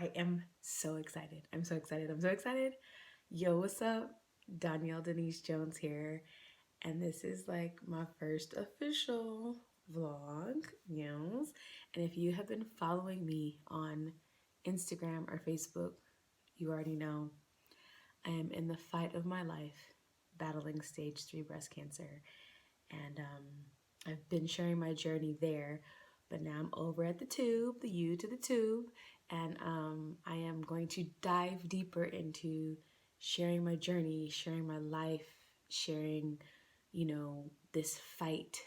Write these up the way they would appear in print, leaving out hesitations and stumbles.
I am so excited. I'm so excited. I'm so excited. Yo, what's up? Donyelle Denise Jones here. And this is like my first official vlog, yes. And if you have been following me on Instagram or Facebook, you already know I am in the fight of my life battling stage 3 breast cancer. And I've been sharing my journey there, but now I'm over at the tube, the U to the tube, and I am going to dive deeper into sharing my journey, sharing my life, sharing, this fight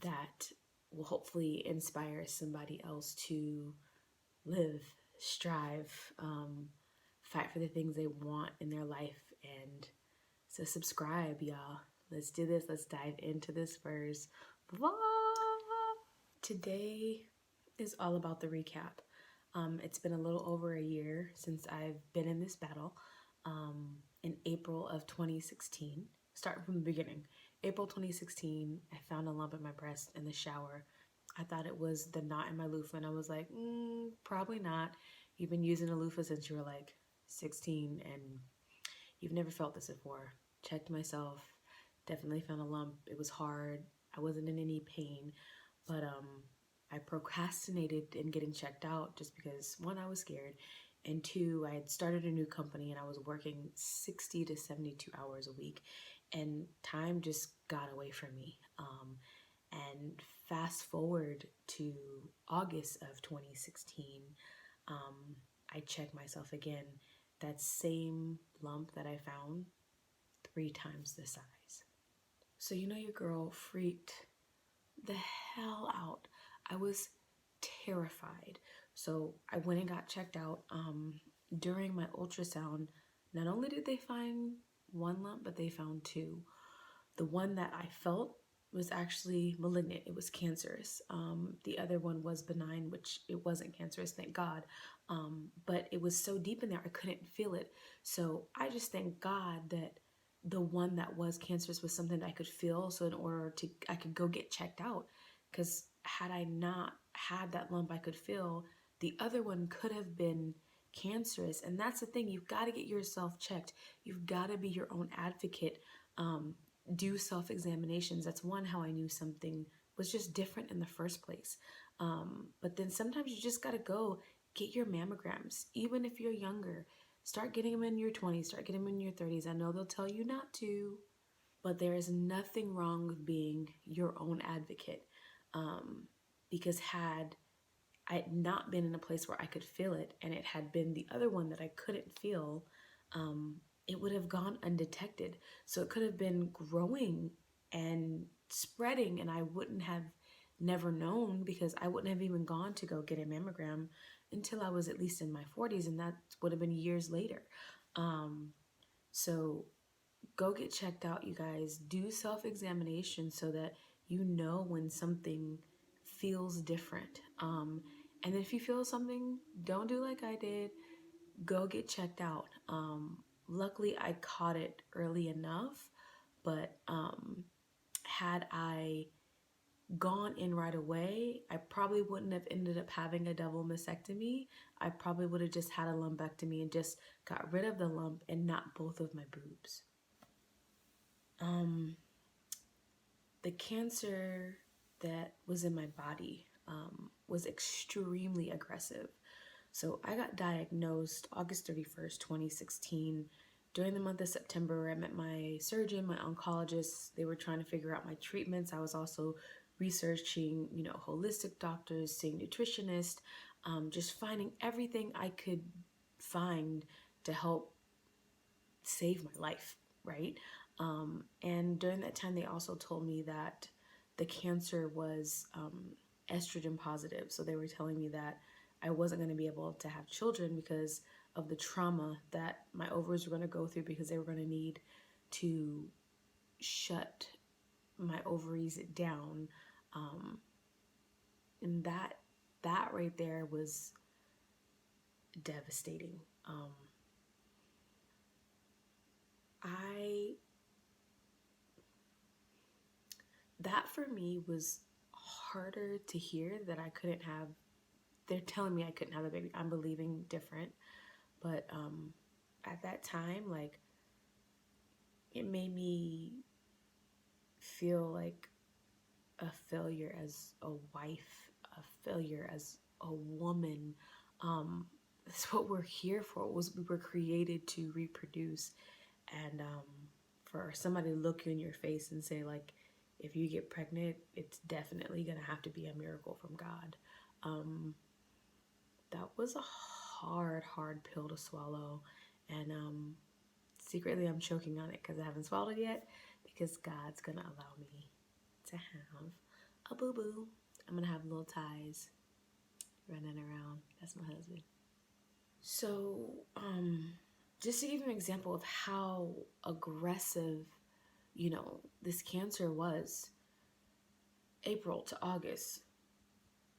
that will hopefully inspire somebody else to live, strive, fight for the things they want in their life. And so subscribe, y'all. Let's do this. Let's dive into this first vlog. Today is all about the recap. It's been a little over a year since I've been in this battle. In April of 2016, starting from the beginning. April 2016, I found a lump in my breast in the shower. I thought it was the knot in my loofah, and I was like, probably not. You've been using a loofah since you were like 16, and you've never felt this before. Checked myself, definitely found a lump. It was hard. I wasn't in any pain, but I procrastinated in getting checked out just because, one, I was scared, and two, I had started a new company and I was working 60 to 72 hours a week, and time just got away from me. And fast forward to August of 2016, I checked myself again. That same lump that I found, 3 times the size. So your girl freaked the hell out. I was terrified. So I went and got checked out. During my ultrasound, not only did they find 1 lump, but they found 2. The one that I felt was actually malignant. It was cancerous. The other one was benign, which it wasn't cancerous, thank God. But it was so deep in there, I couldn't feel it. So I just thank God that the one that was cancerous was something that I could feel. So in order to, I could go get checked out. Because had I not had that lump I could feel, the other one could have been cancerous. And that's the thing, you've got to get yourself checked. You've got to be your own advocate. Do self-examinations. That's one, how I knew something was just different in the first place. But then sometimes you just got to go get your mammograms, even if you're younger. Start getting them in your 20s, start getting them in your 30s. I know they'll tell you not to, but there is nothing wrong with being your own advocate. Because had I not been in a place where I could feel it, and it had been the other one that I couldn't feel, it would have gone undetected. So it could have been growing and spreading, and I wouldn't have never known, because I wouldn't have even gone to go get a mammogram until I was at least in my 40s, and that would have been years later. So go get checked out, you guys. Do self-examination so that you know when something feels different. And if you feel something, don't do like I did. Go get checked out. Luckily, I caught it early enough, but had I gone in right away, I probably wouldn't have ended up having a double mastectomy. I probably would have just had a lumpectomy and just got rid of the lump and not both of my boobs. The cancer that was in my body was extremely aggressive. So I got diagnosed August 31st, 2016. During the month of September, I met my surgeon, my oncologist. They were trying to figure out my treatments. I was also researching, holistic doctors, seeing nutritionists, just finding everything I could find to help save my life, right? And during that time, they also told me that the cancer was estrogen positive. So they were telling me that I wasn't going to be able to have children because of the trauma that my ovaries were going to go through, because they were going to need to shut my ovaries down. And that right there was devastating. That for me was harder to hear, that I couldn't have they're telling me I couldn't have a baby. I'm believing different. But at that time, like, it made me feel like a failure as a wife, a failure as a woman. That's what we're here for. We were created to reproduce, and for somebody to look you in your face and say, like, if you get pregnant, it's definitely gonna have to be a miracle from God. That was a hard pill to swallow, and secretly I'm choking on it because I haven't swallowed it yet, because God's gonna allow me to have a boo-boo. I'm gonna have little ties running around. That's my husband. So, just to give you an example of how aggressive, this cancer was, April to August,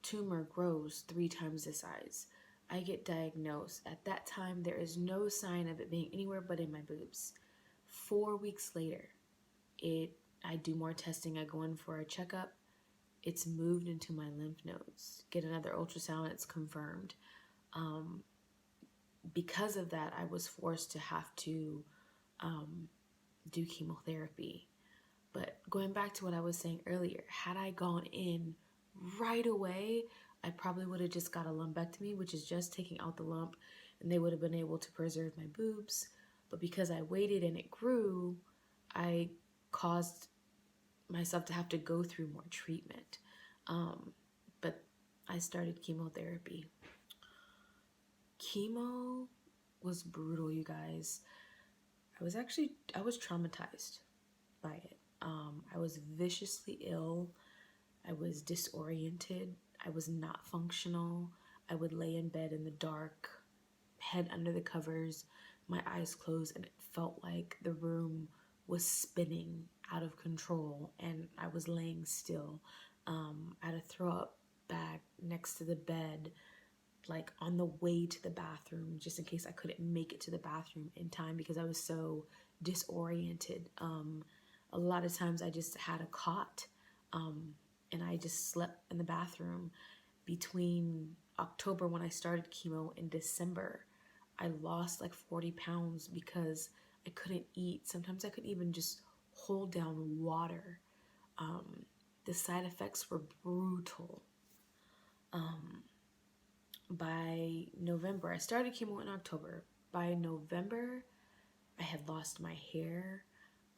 tumor grows 3 times the size. I get diagnosed. At that time, there is no sign of it being anywhere but in my boobs. 4 weeks later, I do more testing. I go in for a checkup. It's moved into my lymph nodes. Get another ultrasound. It's confirmed. Because of that, I was forced to have to do chemotherapy. But going back to what I was saying earlier, had I gone in right away, I probably would have just got a lumpectomy, which is just taking out the lump, and they would have been able to preserve my boobs. But because I waited and it grew, I caused myself to have to go through more treatment. But I started chemotherapy. Chemo was brutal, you guys. I was traumatized by it. I was viciously ill. I was disoriented. I was not functional. I would lay in bed in the dark, head under the covers, my eyes closed, and it felt like the room was spinning out of control and I was laying still. I had a throw up bag next to the bed, like on the way to the bathroom, just in case I couldn't make it to the bathroom in time because I was so disoriented. A lot of times I just had a cot, and I just slept in the bathroom. Between October, when I started chemo, and December, I lost like 40 pounds because I couldn't eat. Sometimes I couldn't even just hold down water. The side effects were brutal. By November, I started chemo in October. By November, I had lost my hair.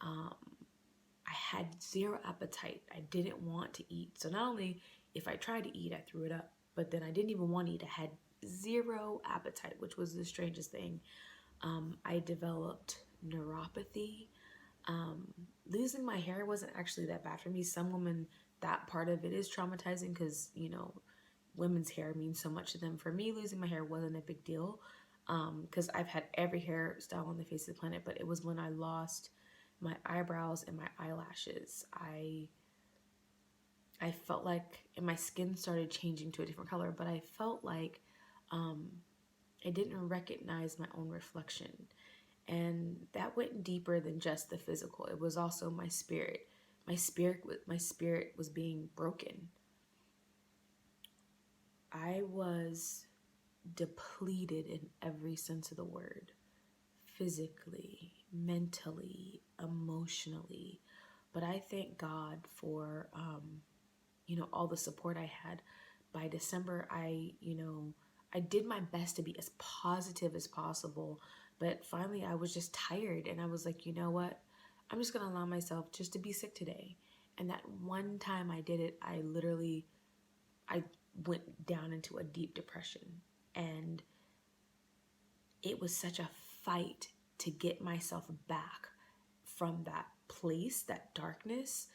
I had zero appetite. I didn't want to eat. So not only if I tried to eat, I threw it up, but then I didn't even want to eat. I had zero appetite, which was the strangest thing. I developed neuropathy. Losing my hair wasn't actually that bad for me. Some women, that part of it is traumatizing because, women's hair means so much to them. For me, losing my hair wasn't a big deal because I've had every hairstyle on the face of the planet, but it was when I lost my eyebrows and my eyelashes. I felt like, and my skin started changing to a different color, but I felt like I didn't recognize my own reflection. And that went deeper than just the physical. It was also my spirit. My spirit was being broken. I was depleted in every sense of the word. Physically, mentally, emotionally. But I thank God for, all the support I had. By December, I did my best to be as positive as possible. But finally, I was just tired. And I was like, you know what? I'm just going to allow myself just to be sick today. And that one time I did it, I went down into a deep depression. And it was such a fight to get myself back from that place, that darkness.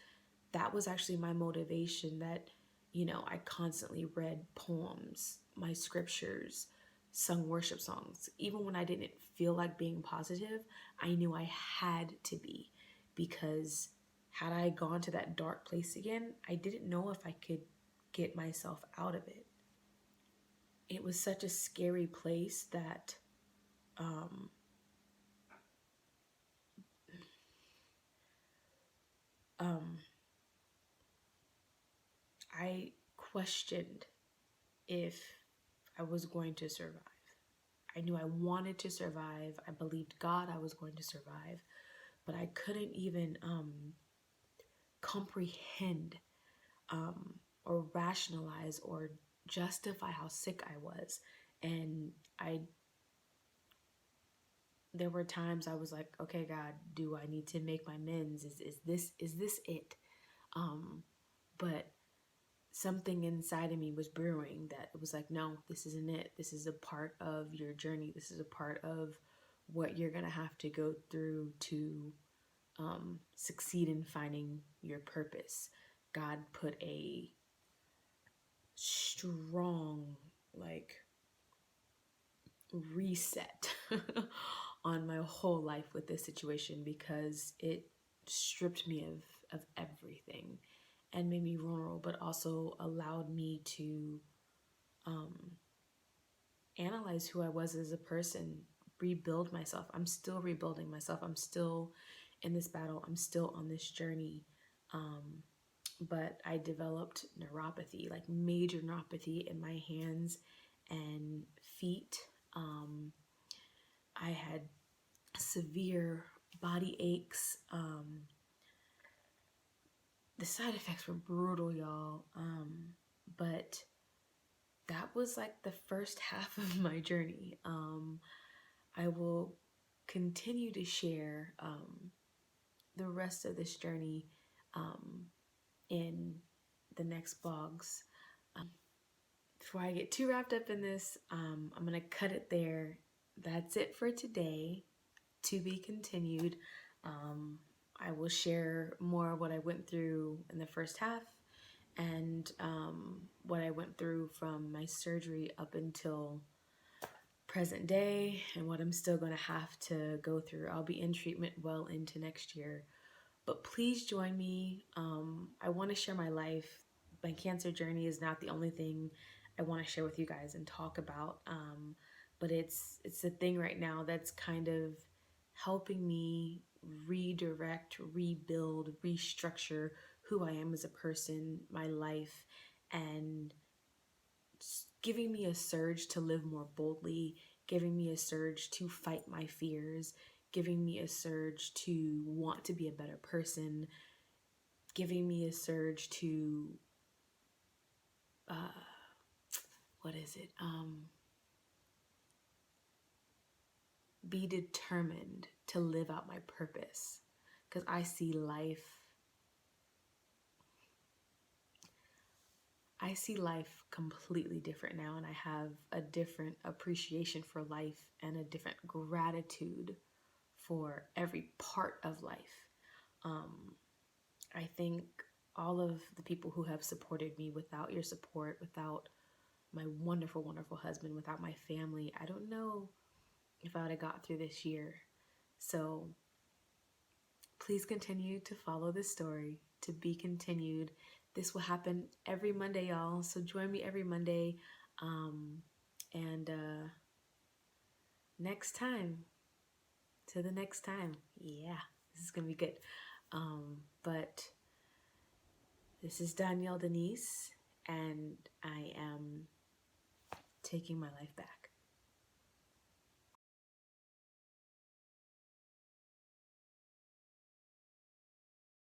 That was actually my motivation, that, I constantly read poems, my scriptures, sung worship songs. Even when I didn't feel like being positive, I knew I had to be, because had I gone to that dark place again, I didn't know if I could get myself out of it. It was such a scary place that I questioned if I was going to survive. I knew I wanted to survive. I believed God I was going to survive, but I couldn't even comprehend or rationalize or justify how sick I was. And there were times I was like, okay, God, do I need to make my amends? Is this it? But something inside of me was brewing that it was like, no, this isn't it. This is a part of your journey. This is a part of what you're gonna have to go through to succeed in finding your purpose. God put a strong, like, reset on my whole life with this situation because it stripped me of everything and made me vulnerable, but also allowed me to analyze who I was as a person, rebuild myself. I'm still rebuilding myself. I'm still in this battle. I'm still on this journey. But I developed neuropathy, like major neuropathy in my hands and feet. I had severe body aches. The side effects were brutal, y'all. But that was like the first half of my journey. I will continue to share the rest of this journey in the next vlogs. Before I get too wrapped up in this, I'm gonna cut it there. That's it for today. To be continued. I will share more of what I went through in the first half and what I went through from my surgery up until present day and what I'm still going to have to go through. I'll be in treatment well into next year. But please join me. I want to share my life. My cancer journey is not the only thing I want to share with you guys and talk about. But it's the thing right now that's kind of helping me redirect, rebuild, restructure who I am as a person, my life, and giving me a surge to live more boldly, giving me a surge to fight my fears, giving me a surge to want to be a better person, giving me a surge to, what is it? Be determined to live out my purpose. Because I see life completely different now, and I have a different appreciation for life and a different gratitude for every part of life. I think all of the people who have supported me, without your support, without my wonderful, wonderful husband, without my family, I don't know if I would have got through this year. So please continue to follow this story, to be continued. This will happen every Monday, y'all. So join me every Monday. And next time, to the next time. Yeah, this is going to be good. But this is Donyelle Denise, and I am taking my life back.